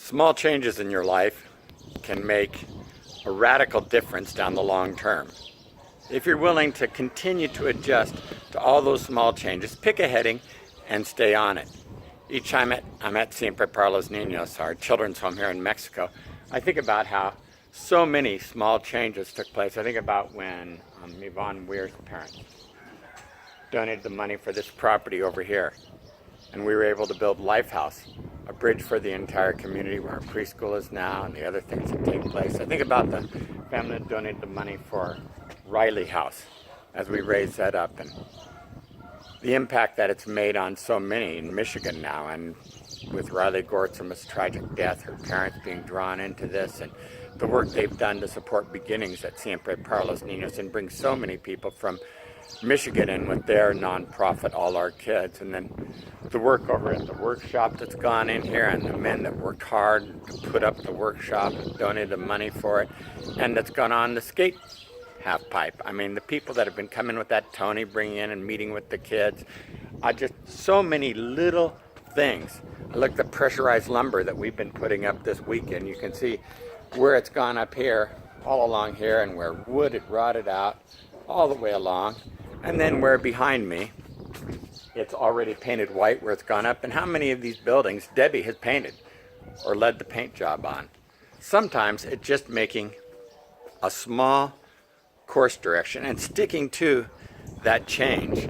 Small changes in your life can make a radical difference down the long term. If you're willing to continue to adjust to all those small changes, pick a heading and stay on it. Each time I'm at Siempre para los Niños, our children's home here in Mexico, I think about how so many small changes took place. I think about when Yvonne Weir's parents donated the money for this property over here, and we were able to build Lifehouse, a bridge for the entire community where our preschool is now and the other things that take place. I think about the family that donated the money for Riley House as we raise that up, and the impact that it's made on so many in Michigan now, and with Riley Gortzum's tragic death, her parents being drawn into this, and the work they've done to support beginnings at Siempre para los Niños and bring so many people from Michigan in with their nonprofit, All Our Kids, and then the work over at the workshop that's gone in here, and the men that worked hard to put up the workshop and donated money for it, and that's gone on the skate half pipe. I mean, the people that have been coming with that Tony, bringing in and meeting with the kids, just so many little things. Look at the pressurized lumber that we've been putting up this weekend. You can see where it's gone up here, all along here, and where wood had rotted out all the way along, and then where behind me it's already painted white where it's gone up, and how many of these buildings Debbie has painted or led the paint job on. Sometimes it's just making a small course direction and sticking to that change.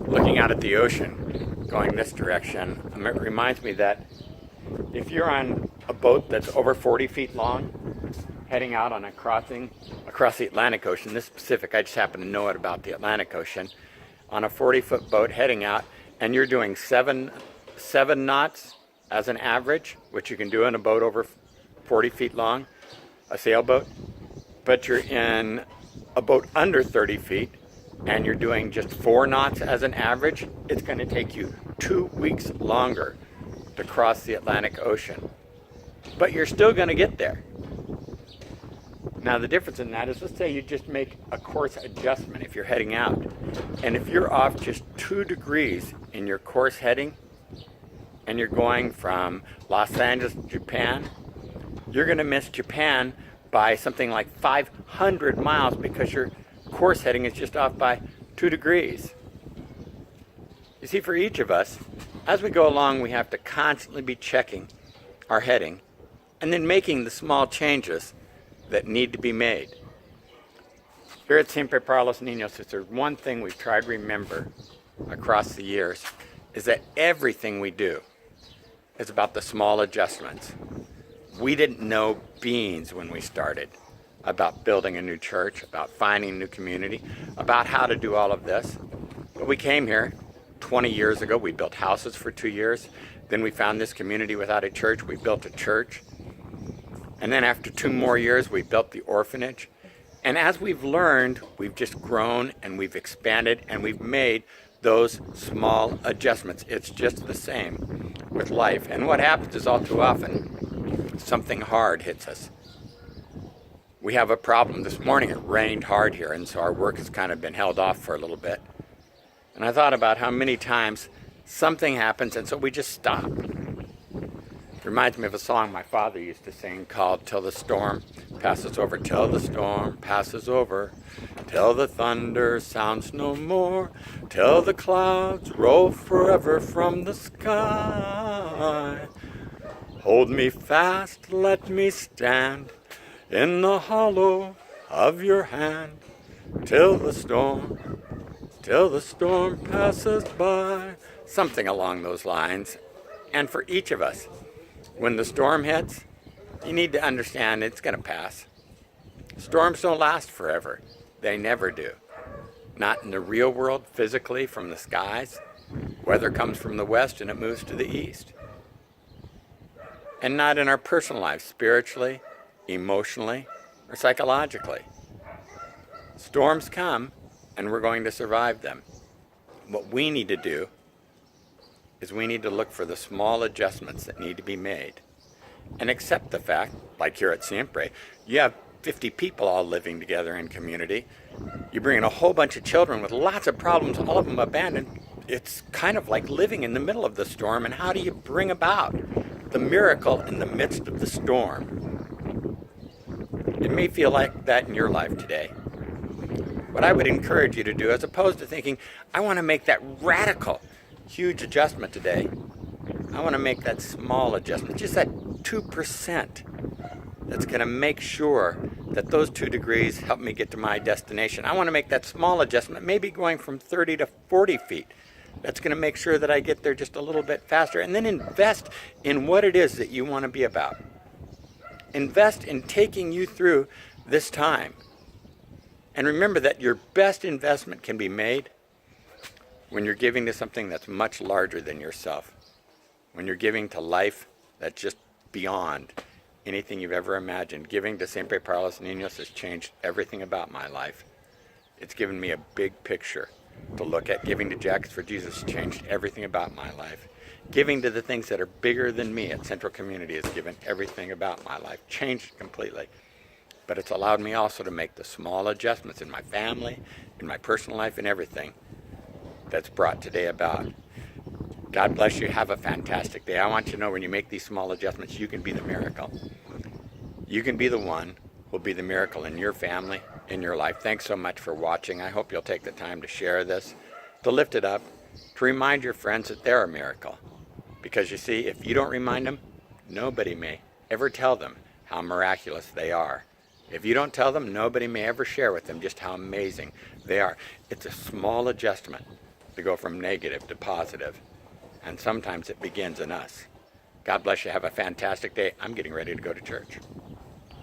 Looking out at the ocean, going this direction, it reminds me that if you're on a boat that's over 40 feet long, heading out on a crossing across the Atlantic Ocean, this Pacific, I just happen to know it about the Atlantic Ocean, on a 40-foot boat heading out, and you're doing seven knots as an average, which you can do in a boat over 40 feet long, a sailboat, but you're in a boat under 30 feet, and you're doing just 4 knots as an average, it's going to take you 2 weeks longer to cross the Atlantic Ocean. But you're still going to get there. Now the difference in that is, let's say you just make a course adjustment if you're heading out. And if you're off just 2 degrees in your course heading, and you're going from Los Angeles to Japan, you're going to miss Japan by something like 500 miles because your course heading is just off by 2 degrees. You see, for each of us, as we go along, we have to constantly be checking our heading and then making the small changes that need to be made. Here at Siempre para los Niños, if there's one thing we've tried to remember across the years, is that everything we do is about the small adjustments. We didn't know beans when we started about building a new church, about finding a new community, about how to do all of this. But we came here 20 years ago. We built houses for 2 years. Then we found this community without a church. We built a church. And then after 2 more years, we built the orphanage. And as we've learned, we've just grown and we've expanded and we've made those small adjustments. It's just the same with life. And what happens is, all too often, something hard hits us. We have a problem. This morning it rained hard here, and so our work has kind of been held off for a little bit. And I thought about how many times something happens and so we just stop. It reminds me of a song my father used to sing called "Till the Storm Passes Over." Till the storm passes over, till the thunder sounds no more, till the clouds roll forever from the sky. Hold me fast, let me stand in the hollow of your hand, till the storm passes by. Something along those lines. And for each of us, when the storm hits, you need to understand it's going to pass. Storms don't last forever. They never do. Not in the real world, physically, from the skies. Weather comes from the west and it moves to the east. And not in our personal lives, spiritually, emotionally, or psychologically. Storms come, and we're going to survive them. What we need to do is we need to look for the small adjustments that need to be made and accept the fact, like here at Siempre, you have 50 people all living together in community. You bring in a whole bunch of children with lots of problems, all of them abandoned. It's kind of like living in the middle of the storm, and how do you bring about the miracle in the midst of the storm. It may feel like that in your life today. What I would encourage you to do, as opposed to thinking, I want to make that radical, huge adjustment today, I want to make that small adjustment, just that 2%, that's going to make sure that those 2 degrees help me get to my destination. I want to make that small adjustment, maybe going from 30 to 40 feet. That's going to make sure that I get there just a little bit faster. And then invest in what it is that you want to be about. Invest in taking you through this time. And remember that your best investment can be made when you're giving to something that's much larger than yourself. When you're giving to life that's just beyond anything you've ever imagined. Giving to Siempre para los Niños has changed everything about my life. It's given me a big picture to look at. Giving to Jackets for Jesus changed everything about my life. Giving to the things that are bigger than me at Central Community has given everything about my life, changed it completely. But it's allowed me also to make the small adjustments in my family, in my personal life, and everything that's brought today about. God bless you. Have a fantastic day. I want you to know when you make these small adjustments, you can be the miracle. You can be the one who will be the miracle in your family, in your life. Thanks so much for watching. I hope you'll take the time to share this, to lift it up, to remind your friends that they're a miracle. Because you see, if you don't remind them, nobody may ever tell them how miraculous they are. If you don't tell them, nobody may ever share with them just how amazing they are. It's a small adjustment to go from negative to positive. And sometimes it begins in us. God bless you. Have a fantastic day. I'm getting ready to go to church.